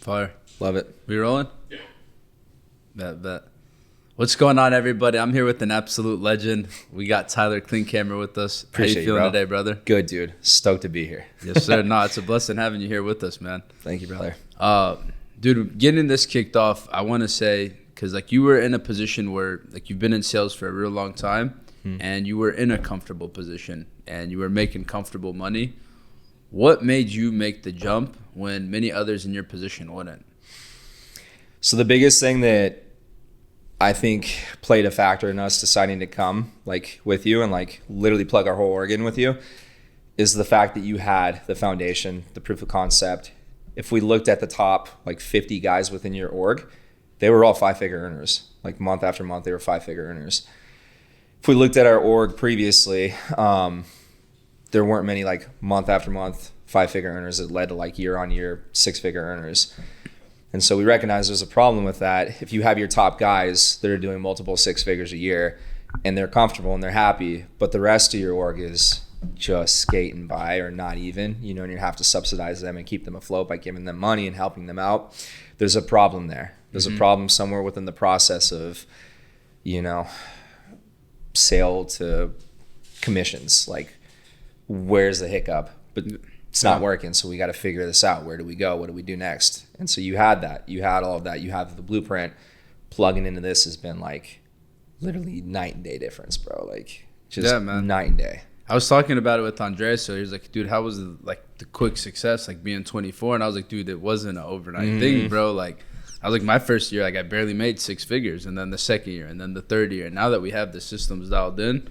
Fire. Love it. We rolling? Yeah. Bet. What's going on, everybody? I'm here with an absolute legend. We got Ty Klinkhammer with us. Appreciate How you feeling today, brother? Good, dude. Stoked to be here. Yes, sir. No, it's a blessing having you here with us, man. Thank you, brother. Dude, getting this kicked off, I want to say, because like you were in a position where like you've been in sales for a real long time, and you were in a comfortable position, and you were making comfortable money. What made you make the jump when many others in your position wouldn't? So the biggest thing that I think played a factor in us deciding to come like with you and like literally plug our whole org in with you is the fact that you had the foundation, the proof of concept. If we looked at the top like 50 guys within your org, they were all 5-figure earners. Like month after month, they were 5-figure earners. If we looked at our org previously, there weren't many like month after month 5-figure earners that led to like year on year 6-figure earners. And so we recognize there's a problem with that. If you have your top guys that are doing multiple 6 figures a year and they're comfortable and they're happy, but the rest of your org is just skating by or not even, you know, and you have to subsidize them and keep them afloat by giving them money and helping them out. There's a problem there. There's a problem somewhere within the process of, you know, sale to commissions. Like, where's the hiccup? But it's not working, so we got to figure this out. Where do we go? What do we do next? And so you had that. You had all of that. You have the blueprint. Plugging into this has been like literally night and day difference, bro. Like just night and day. I was talking about it with Andres, so he was like, dude, how was the quick success, like being 24? And I was like, dude, it wasn't an overnight thing, bro. Like, I was like, my first year, like I barely made 6 figures, and then the second year, and then the third year. And now that we have the systems dialed in,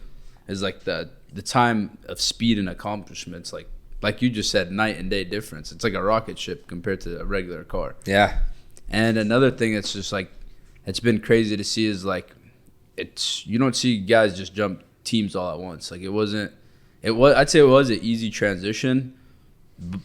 is like the time of speed and accomplishments, like you just said, night and day difference. It's like a rocket ship compared to a regular car. Yeah. And another thing that's just like, it's been crazy to see is like, you don't see guys just jump teams all at once. Like I'd say it was an easy transition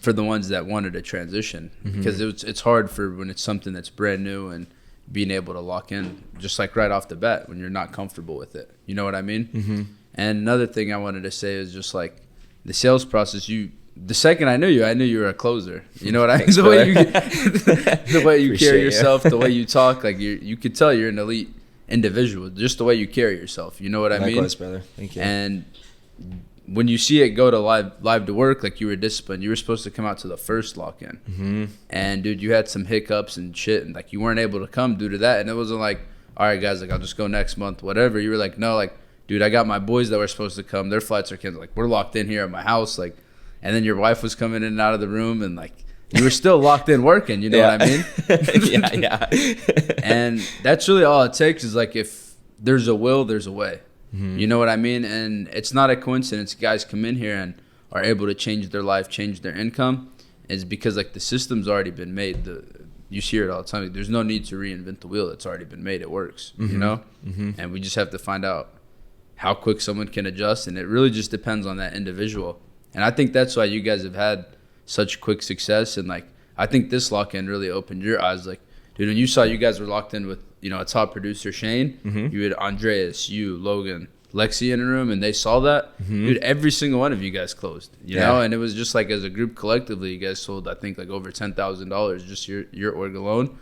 for the ones that wanted to transition, because it's hard for when it's something that's brand new and being able to lock in just like right off the bat when you're not comfortable with it. You know what I mean? And another thing I wanted to say is just like the sales process. The second I knew you were a closer. You know what I mean? The way you carry yourself, the way you talk, like you could tell you're an elite individual, just the way you carry yourself. You know what I mean? Likewise, brother. Thank you. And when you see it go to live to work, like you were disciplined. You were supposed to come out to the first lock-in. And, dude, you had some hiccups and shit, and, like, you weren't able to come due to that. And it wasn't like, all right, guys, like, I'll just go next month, whatever. You were like, no, like, dude, I got my boys that were supposed to come. Their flights are canceled. Like, we're locked in here at my house. Like, and then your wife was coming in and out of the room, and, like, you were still locked in working. You know what I mean? Yeah. And that's really all it takes is, like, if there's a will, there's a way. You know what I mean? And it's not a coincidence guys come in here and are able to change their life, change their income. It's because like the system's already been made. You hear it all the time. Like, there's no need to reinvent the wheel. It's already been made. It works, you know? And we just have to find out how quick someone can adjust. And it really just depends on that individual. And I think that's why you guys have had such quick success. And like, I think this lock-in really opened your eyes. Like, dude, when you saw you guys were locked in with, you know, a top producer, Shane, you had Andreas, you, Logan, Lexi in a room, and they saw that. Dude, every single one of you guys closed, you know? And it was just like as a group collectively, you guys sold, I think, like over $10,000 just your org alone.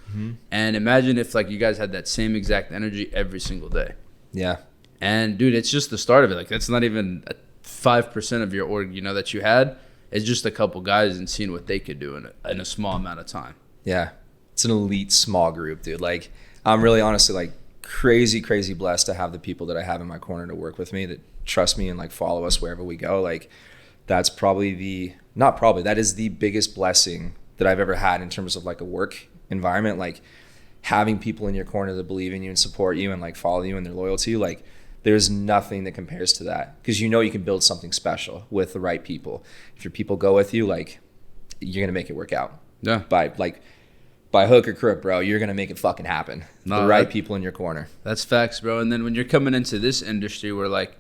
And imagine if like you guys had that same exact energy every single day. Yeah. And, dude, it's just the start of it. Like, that's not even 5% of your org, you know, that you had. It's just a couple guys and seeing what they could do in a small amount of time. Yeah. It's an elite small group, dude. Like, I'm really honestly like crazy blessed to have the people that I have in my corner to work with me that trust me and like follow us wherever we go. Like, that's that is the biggest blessing that I've ever had in terms of like a work environment. Like, having people in your corner that believe in you and support you and like follow you and they're loyal to you. Like, there's nothing that compares to that, because you know you can build something special with the right people. If your people go with you, like, you're gonna make it work out. Yeah. By hook or crook, bro, you're going to make it fucking happen. The right people in your corner. That's facts, bro. And then when you're coming into this industry where, like,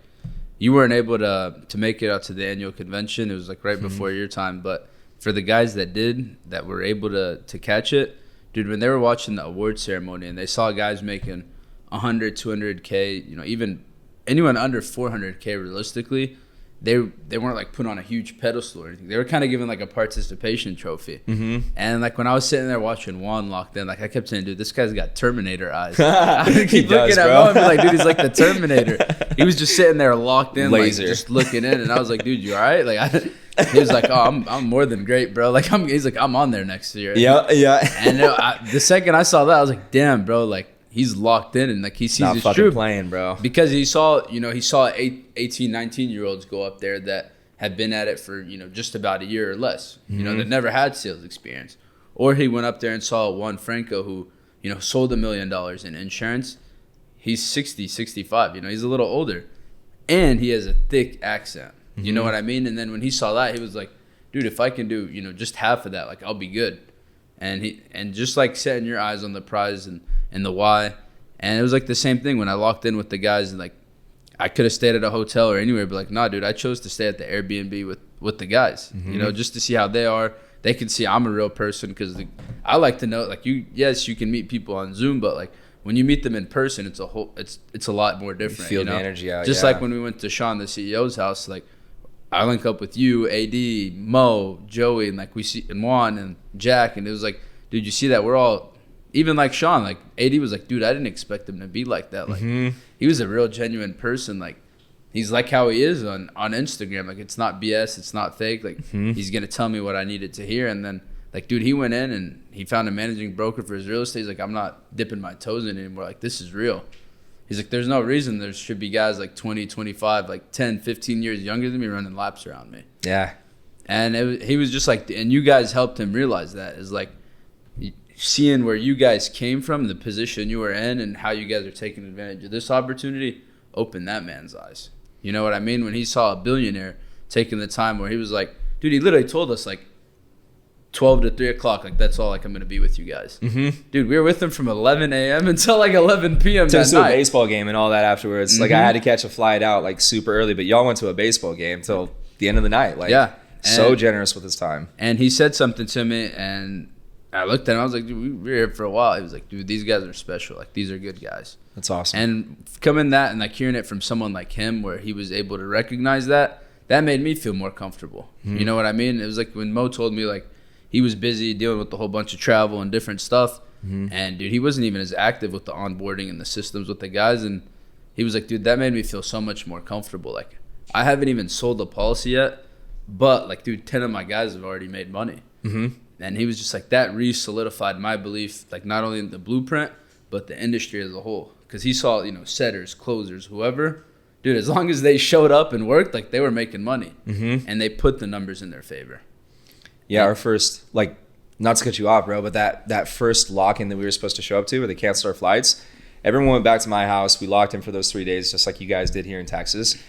you weren't able to make it out to the annual convention, it was, like, right before your time. But for the guys that were able to catch it, dude, when they were watching the award ceremony and they saw guys making 100, 200K, you know, even anyone under 400K realistically, they weren't like put on a huge pedestal or anything. They were kind of given like a participation trophy. And like when I was sitting there watching Juan locked in, like I kept saying, dude, this guy's got Terminator eyes. I would keep looking at Mo and be like, dude, he's like the Terminator. He was just sitting there locked in, Laser. like just looking in, and I was like, dude, you all right? Like he was like, oh, I'm more than great, bro. Like he's like, I'm on there next year. Yeah. And the second I saw that, I was like, damn, bro, like he's locked in and like he sees his truth. Playing, bro. Because he saw 18, 19-year-olds go up there that have been at it for, just about a year or less, that never had sales experience. Or he went up there and saw Juan Franco who, sold $1 million in insurance. He's 60, 65, he's a little older. And he has a thick accent. You know what I mean? And then when he saw that, he was like, dude, if I can do, just half of that, like I'll be good. And just like setting your eyes on the prize and the why. And it was like the same thing when I locked in with the guys, and like I could have stayed at a hotel or anywhere, but like, nah, dude, I chose to stay at the Airbnb with the guys, just to see how they are. They can see I'm a real person, because I like to know, like, you can meet people on Zoom, but like when you meet them in person, it's a lot more different. You feel the energy out. Just like when we went to Sean, the CEO's house, like I link up with you, AD, Mo, Joey, and like we see, and Juan and Jack, and it was like, dude, you see that we're all, even like Sean, like AD was like, dude, I didn't expect him to be like that. Like he was a real genuine person. Like he's like how he is on Instagram. Like it's not BS, it's not fake. Like he's gonna tell me what I needed to hear. And then like, dude, he went in and he found a managing broker for his real estate. He's like, I'm not dipping my toes in it anymore. Like this is real. He's like, there's no reason there should be guys like 20, 25, like 10, 15 years younger than me running laps around me. Yeah. And he was just like, and you guys helped him realize that, is like seeing where you guys came from, the position you were in, and how you guys are taking advantage of this opportunity opened that man's eyes. You know what I mean? When he saw a billionaire taking the time where he was like, dude, he literally told us like 12 to 3 o'clock, like that's all, like I'm going to be with you guys. Dude, we were with him from 11 a.m. until like 11 p.m. that to night. a baseball game and all that afterwards. Like I had to catch a flight out like super early, but y'all went to a baseball game till the end of the night. Like so generous with his time. And he said something to me, and I looked at him. I was like, dude, we were here for a while. He was like, dude, these guys are special. Like, these are good guys. That's awesome. And coming that and like hearing it from someone like him, where he was able to recognize that made me feel more comfortable. You know what I mean? It was like when Mo told me like he was busy dealing with a whole bunch of travel and different stuff. And dude, he wasn't even as active with the onboarding and the systems with the guys. And he was like, dude, that made me feel so much more comfortable. Like I haven't even sold a policy yet, but like, dude, 10 of my guys have already made money. And he was just like, that re-solidified my belief, like not only in the blueprint, but the industry as a whole. Because he saw, setters, closers, whoever, dude, as long as they showed up and worked, like they were making money. And they put the numbers in their favor. Yeah, our first, like, not to cut you off, bro, but that first lock-in that we were supposed to show up to, where they canceled our flights, everyone went back to my house. We locked in for those 3 days, just like you guys did here in Texas.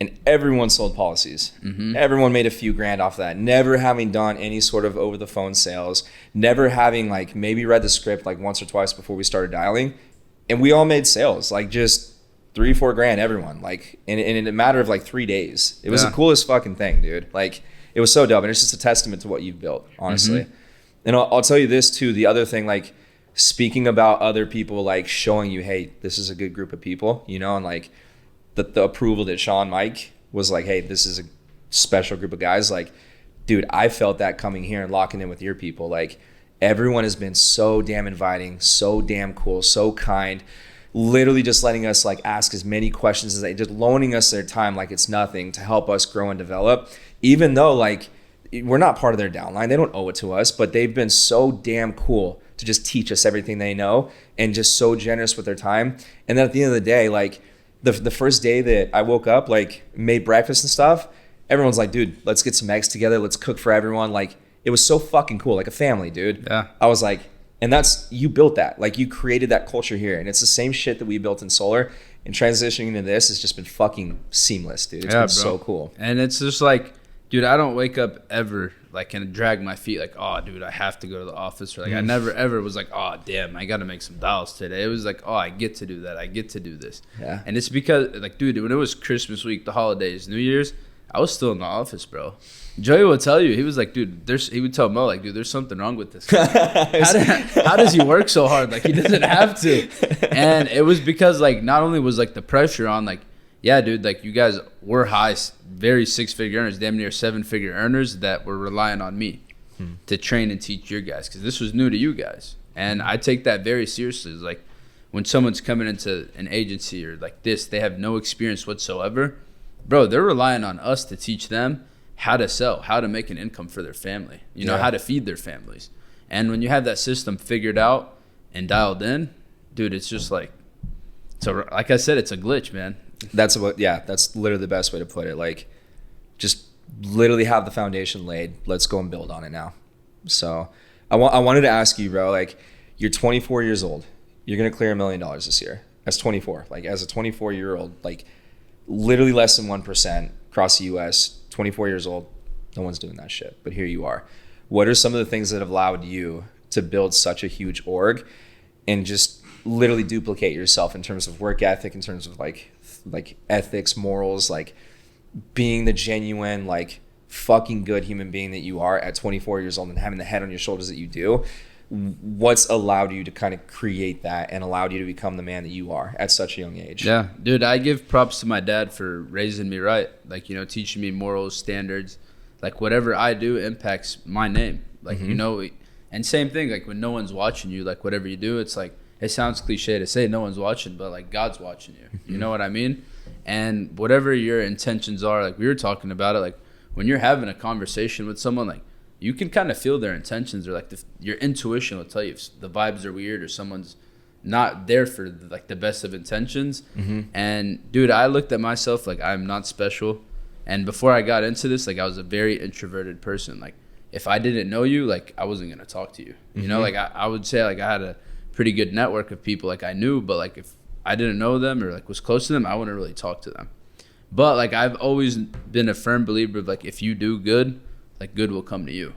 And everyone sold policies. Everyone made a few grand off that. Never having done any sort of over-the-phone sales. Never having, like, maybe read the script, like, once or twice before we started dialing. And we all made sales, like, just 3-4 grand, everyone. Like, in a matter of, like, 3 days. It was the coolest fucking thing, dude. Like, it was so dope. And it's just a testament to what you've built, honestly. And I'll tell you this, too. The other thing, like, speaking about other people, like, showing you, hey, this is a good group of people, and, like, the approval that Sean Mike was like, hey, this is a special group of guys. Like, dude, I felt that coming here and locking in with your people. Like, everyone has been so damn inviting, so damn cool, so kind, literally just letting us like ask as many questions as they just loaning us their time like it's nothing to help us grow and develop, even though like we're not part of their downline. They don't owe it to us, but they've been so damn cool to just teach us everything they know and just so generous with their time. And then at the end of the day, like, the first day that I woke up, like made breakfast and stuff, everyone's like, dude, let's get some eggs together. Let's cook for everyone. Like, it was so fucking cool. Like a family, dude. Yeah. I was like, and you built that. Like you created that culture here. And it's the same shit that we built in solar, and transitioning into this has just been fucking seamless, dude. It's been so cool. And it's just like, dude, I don't wake up ever like and drag my feet like, oh, dude, I have to go to the office. Or like I never ever was like, oh, damn, I got to make some dials today. It was like, oh, I get to do that. I get to do this. Yeah. And it's because like, dude, when it was Christmas week, the holidays, New Year's, I was still in the office, bro. Joey will tell you, he was like, dude, he would tell Mo, like, dude, there's something wrong with this guy. How does he work so hard? Like, he doesn't have to. And it was because, like, not only was, like, the pressure on, like, yeah, dude, like you guys were very 6-figure earners, damn near 7-figure earners that were relying on me to train and teach your guys, because this was new to you guys. And I take that very seriously. It's like when someone's coming into an agency or like this, they have no experience whatsoever. Bro, they're relying on us to teach them how to sell, how to make an income for their family, you know, how to feed their families. And when you have that system figured out and dialed in, dude, it's just like, so like I said, it's a glitch, man. That's literally the best way to put it. Like, just literally have the foundation laid. Let's go and build on it now. So I wanted to ask you, bro, like, you're 24 years old. You're going to clear $1 million this year. As 24, like as a 24-year-old, like literally less than 1% across the US, 24 years old, no one's doing that shit. But here you are. What are some of the things that have allowed you to build such a huge org and just literally duplicate yourself in terms of work ethic, in terms of like ethics, morals, like being the genuine, like fucking good human being that you are at 24 years old and having the head on your shoulders that you do? What's allowed you to kind of create that and allowed you to become the man that you are at such a young age? Yeah, dude, I give props to my dad for raising me right. Like, you know, teaching me morals, standards. Like, whatever I do impacts my name. Like, you know, and same thing, like when no one's watching you, like whatever you do, it's like, it sounds cliche to say no one's watching, but like God's watching you. You know what I mean? And whatever your intentions are, like we were talking about it, like when you're having a conversation with someone, like you can kind of feel their intentions, or like your intuition will tell you if the vibes are weird or someone's not there for like the best of intentions. And dude, I looked at myself like I'm not special. And before I got into this, like I was a very introverted person. Like if I didn't know you, like I wasn't gonna talk to you. You know, like I would say like I had a pretty good network of people like I knew, but like if I didn't know them or like was close to them, I wouldn't really talk to them. But like I've always been a firm believer of like if you do good, like good will come to you,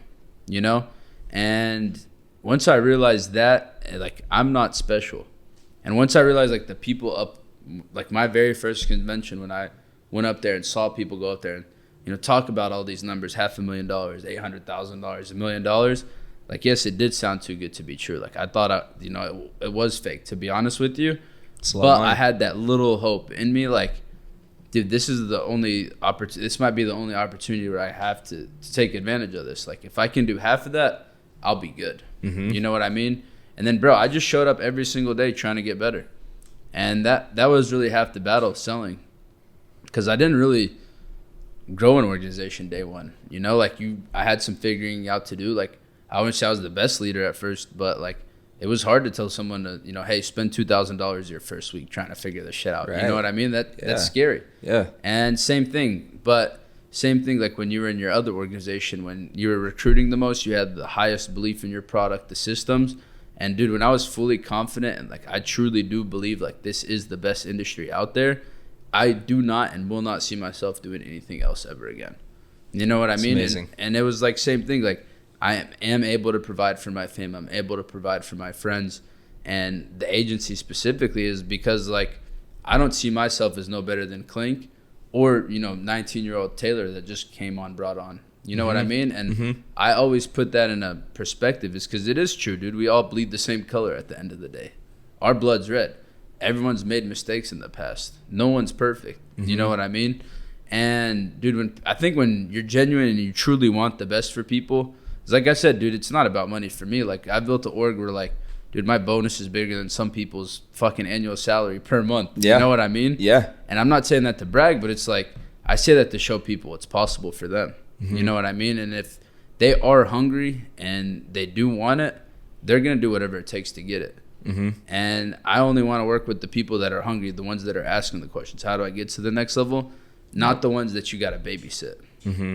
you know? And once I realized that, like I'm not special. And once I realized like the people up, like my very first convention when I went up there and saw people go up there and, you know, talk about all these numbers, $500,000, $800,000, $1 million. Like, yes, it did sound too good to be true. Like I thought, you know, it was fake, to be honest with you. But I had that little hope in me, like, dude, this is the only opportunity. This might be the only opportunity where I have to take advantage of this. Like, if I can do half of that, I'll be good. You know what I mean? And then, bro, I just showed up every single day trying to get better. And that was really half the battle of selling, because I didn't really grow an organization day one. You know, like I had some figuring out to do. Like, I wouldn't say I was the best leader at first, but like it was hard to tell someone to, you know, hey, spend $2,000 your first week trying to figure this shit out. Right. You know what I mean? That's scary. Yeah. And same thing like when you were in your other organization, when you were recruiting the most, you had the highest belief in your product, the systems. And dude, when I was fully confident and like I truly do believe like this is the best industry out there, I do not and will not see myself doing anything else ever again. You know what I mean? Amazing. And it was like same thing, like I am able to provide for my family. I'm able to provide for my friends. And the agency specifically is because, like, I don't see myself as no better than Klink or, you know, 19-year-old Taylor that just brought on. You know what I mean? And I always put that in a perspective is because it is true, dude. We all bleed the same color at the end of the day. Our blood's red. Everyone's made mistakes in the past. No one's perfect. You know what I mean? And, dude, I think when you're genuine and you truly want the best for people, like I said, dude, it's not about money for me. Like, I built an org where, like, dude, my bonus is bigger than some people's fucking annual salary per month. Yeah. You know what I mean? Yeah. And I'm not saying that to brag, but it's like, I say that to show people it's possible for them. You know what I mean? And if they are hungry and they do want it, they're going to do whatever it takes to get it. And I only want to work with the people that are hungry, the ones that are asking the questions. How do I get to the next level? Not the ones that you got to babysit,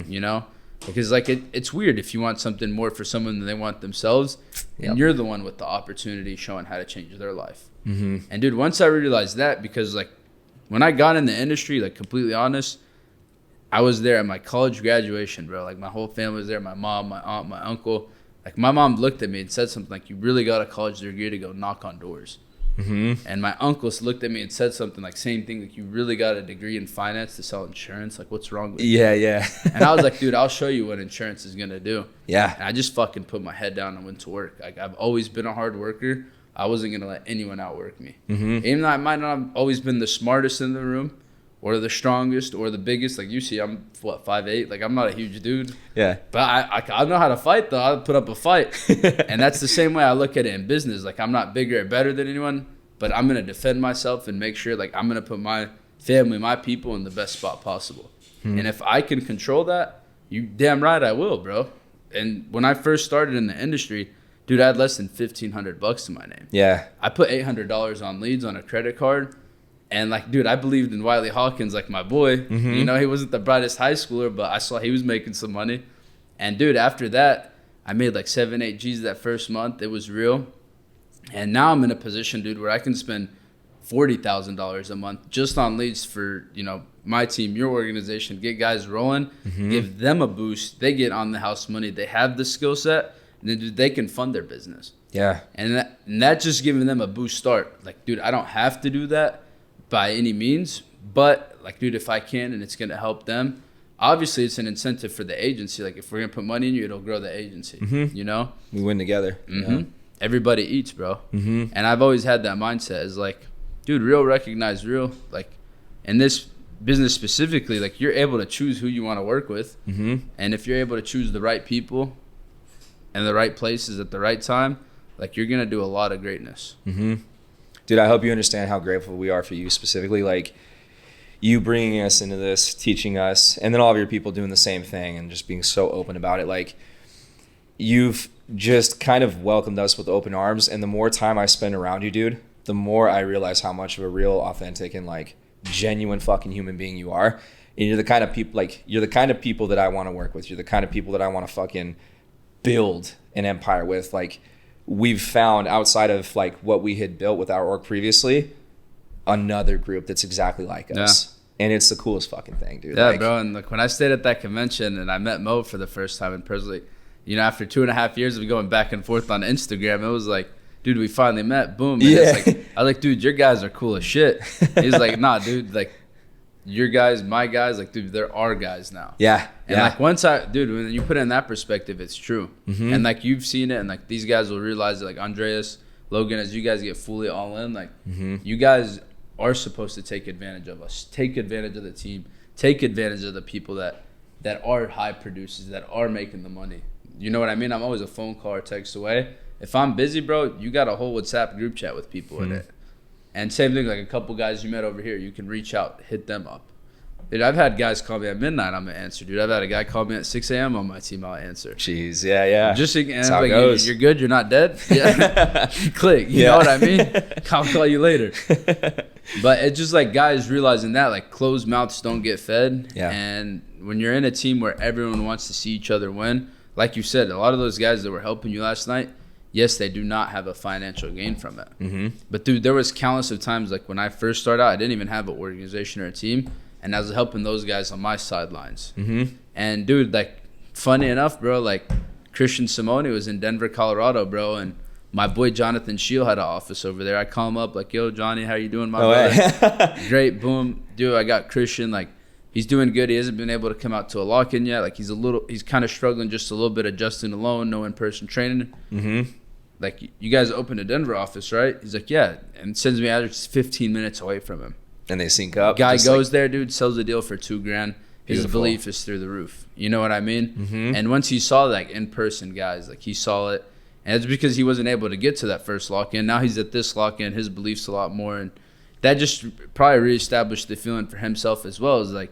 you know? Because, like, it's weird if you want something more for someone than they want themselves, and you're the one with the opportunity showing how to change their life. And, dude, once I realized that, because, like, when I got in the industry, like, completely honest, I was there at my college graduation, bro. Like, my whole family was there, my mom, my aunt, my uncle. Like, my mom looked at me and said something like, you really got a college degree to go knock on doors. And my uncle looked at me and said something like, same thing, like, you really got a degree in finance to sell insurance? Like, what's wrong with you? Yeah. And I was like, dude, I'll show you what insurance is going to do. Yeah. And I just fucking put my head down and went to work. Like, I've always been a hard worker. I wasn't going to let anyone outwork me. Even though I might not have always been the smartest in the room or the strongest or the biggest. Like you see, I'm 5'8". Like I'm not a huge dude. Yeah. But I know how to fight though. I'll put up a fight. And that's the same way I look at it in business. Like I'm not bigger or better than anyone, but I'm gonna defend myself and make sure like I'm gonna put my family, my people in the best spot possible. And if I can control that, you damn right I will, bro. And when I first started in the industry, dude, I had less than $1,500 to my name. Yeah. I put $800 on leads on a credit card. And, like, dude, I believed in Wiley Hawkins like my boy. Mm-hmm. You know, he wasn't the brightest high schooler, but I saw he was making some money. And, dude, after that, I made like 7, 8 G's that first month. It was real. And now I'm in a position, dude, where I can spend $40,000 a month just on leads for, you know, my team, your organization, get guys rolling, give them a boost. They get on the house money. They have the skill set, and then, dude, they can fund their business. Yeah. And that just giving them a boost start. Like, dude, I don't have to do that by any means, but like, dude, if I can and it's going to help them, obviously it's an incentive for the agency. Like if we're going to put money in you, it'll grow the agency, you know? We win together. Yeah. Everybody eats, bro. And I've always had that mindset is like, dude, real recognize real. Like in this business specifically, like you're able to choose who you want to work with. And if you're able to choose the right people and the right places at the right time, like you're going to do a lot of greatness. Dude, I hope you understand how grateful we are for you specifically. Like you bringing us into this, teaching us, and then all of your people doing the same thing and just being so open about it. Like you've just kind of welcomed us with open arms. And the more time I spend around you, dude, the more I realize how much of a real, authentic, and like genuine fucking human being you are. And you're the kind of people, like you're the kind of people that I want to work with. You're the kind of people that I want to fucking build an empire with. Like we've found outside of like what we had built with our org previously, another group that's exactly like us. And it's the coolest fucking thing, dude. Yeah, like, bro. And like when I stayed at that convention and I met Mo for the first time in person, like, you know, after 2.5 years of going back and forth on Instagram, it was like, dude, we finally met. Boom. And it's like, I was like, dude, your guys are cool as shit. He's like, nah, dude, like your guys, my guys, like, dude, they're our guys now. Yeah. And like once dude, when you put it in that perspective, it's true. And like you've seen it, and like these guys will realize it. Like Andreas, Logan, as you guys get fully all in, like you guys are supposed to take advantage of us, take advantage of the team, take advantage of the people that are high producers, that are making the money. You know what I mean? I'm always a phone call or text away. If I'm busy, bro, you got a whole WhatsApp group chat with people in it. And same thing, like a couple guys you met over here, you can reach out, hit them up. Dude, I've had guys call me at midnight, I'm going to answer, dude. I've had a guy call me at 6 a.m. on my team, I'll answer. Jeez, yeah. Just and that's how like, it goes. You're good, you're not dead? Yeah. Click, you know what I mean? I'll call you later. But it's just like guys realizing that, like closed mouths don't get fed. Yeah. And when you're in a team where everyone wants to see each other win, like you said, a lot of those guys that were helping you last night, yes, they do not have a financial gain from it. But dude, there was countless of times, like when I first started out, I didn't even have an organization or a team. And I was helping those guys on my sidelines. And, dude, like, funny enough, bro, like, Christian Simone was in Denver, Colorado, bro. And my boy Jonathan Shield had an office over there. I call him up, like, yo, Johnny, how you doing, my brother? Great, boom. Dude, I got Christian. Like, he's doing good. He hasn't been able to come out to a lock-in yet. Like, he's kind of struggling just a little bit adjusting alone, no in-person training. Like, you guys opened a Denver office, right? He's like, yeah. And sends me out just 15 minutes away from him. And they sync up. Guy goes there, dude, sells the deal for $2,000. His Beautiful. belief is through the roof. You know what I mean? And once he saw like in person, guys, like he saw it, and it's because he wasn't able to get to that first lock in. Now he's at this lock in. His belief's a lot more, and that just probably reestablished the feeling for himself as well. Is like,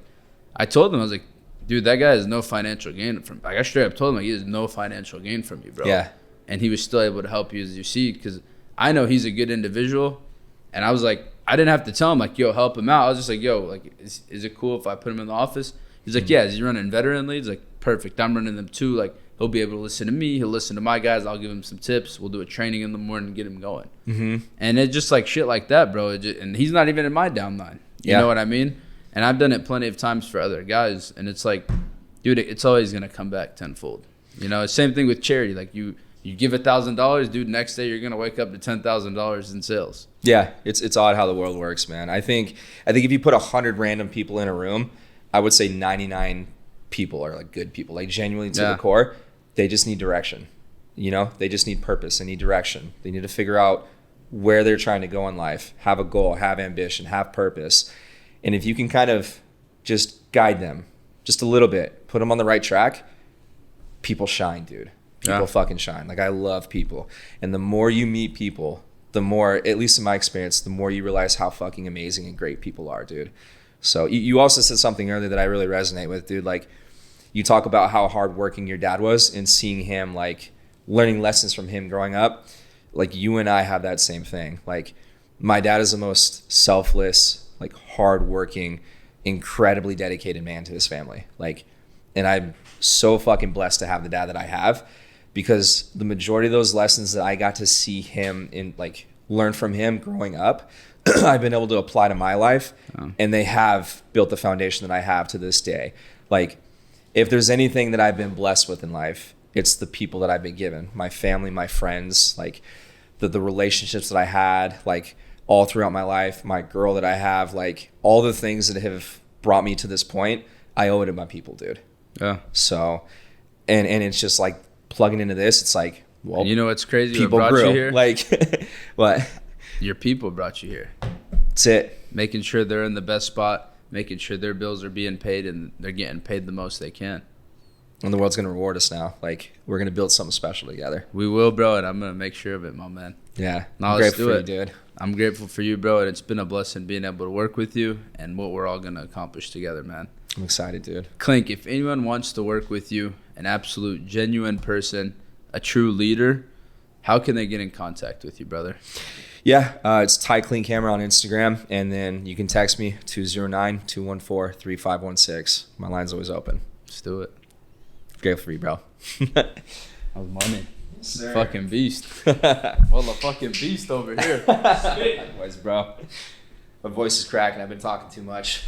I told him, I was like, dude, that guy has no financial gain from. Like I straight up told him, like, he has no financial gain from you, bro. Yeah. And he was still able to help you, as you see, because I know he's a good individual, and I was like, I didn't have to tell him, like, yo, help him out. I was just like, yo, like, is it cool if I put him in the office? He's like, yeah. Is he running veteran leads? Like, perfect. I'm running them too. Like, he'll be able to listen to me. He'll listen to my guys. I'll give him some tips. We'll do a training in the morning and get him going. And it's just like shit like that, bro. And he's not even in my downline. You know what I mean? And I've done it plenty of times for other guys. And it's like, dude, it's always going to come back tenfold. You know, same thing with charity. Like, you give $1,000, dude, next day you're going to wake up to $10,000 in sales. Yeah, it's odd how the world works, man. I think if you put 100 random people in a room, I would say 99 people are like good people, like genuinely to the core. They just need direction. You know, they just need purpose. They need direction. They need to figure out where they're trying to go in life, have a goal, have ambition, have purpose. And if you can kind of just guide them just a little bit, put them on the right track, people shine, dude. People fucking shine. Like, I love people. And the more you meet people, the more, at least in my experience, the more you realize how fucking amazing and great people are, dude. So you also said something earlier that I really resonate with, dude. Like, you talk about how hardworking your dad was and seeing him, like, learning lessons from him growing up. Like, you and I have that same thing. Like, my dad is the most selfless, like, hardworking, incredibly dedicated man to his family. Like, and I'm so fucking blessed to have the dad that I have, because the majority of those lessons that I got to see him in, like, learn from him growing up, I've been able to apply to my life, and they have built the foundation that I have to this day. Like, if there's anything that I've been blessed with in life, it's the people that I've been given, my family, my friends, like the relationships that I had, like, all throughout my life, my girl that I have, like, all the things that have brought me to this point, I owe it to my people, dude. Yeah. So, and it's just like plugging into this, it's like, well, you know what's crazy? People what brought you here? Like, what? Your people brought you here. That's it. Making sure they're in the best spot, making sure their bills are being paid and they're getting paid the most they can. And the world's going to reward us now. Like, we're going to build something special together. We will, bro, and I'm going to make sure of it, my man. Yeah. Now, I'm grateful for you, dude. I'm grateful for you, bro, and it's been a blessing being able to work with you and what we're all going to accomplish together, man. I'm excited, dude. Klink, if anyone wants to work with you, an absolute genuine person, a true leader, how can they get in contact with you, brother? Yeah, it's Ty Klinkhammer on Instagram, and then you can text me 209-214-3516. My line's always open. Let's do it. Grateful for you, bro. That was money. Sir. Fucking beast. Well, a fucking beast over here. Likewise, bro. My voice is cracking. I've been talking too much.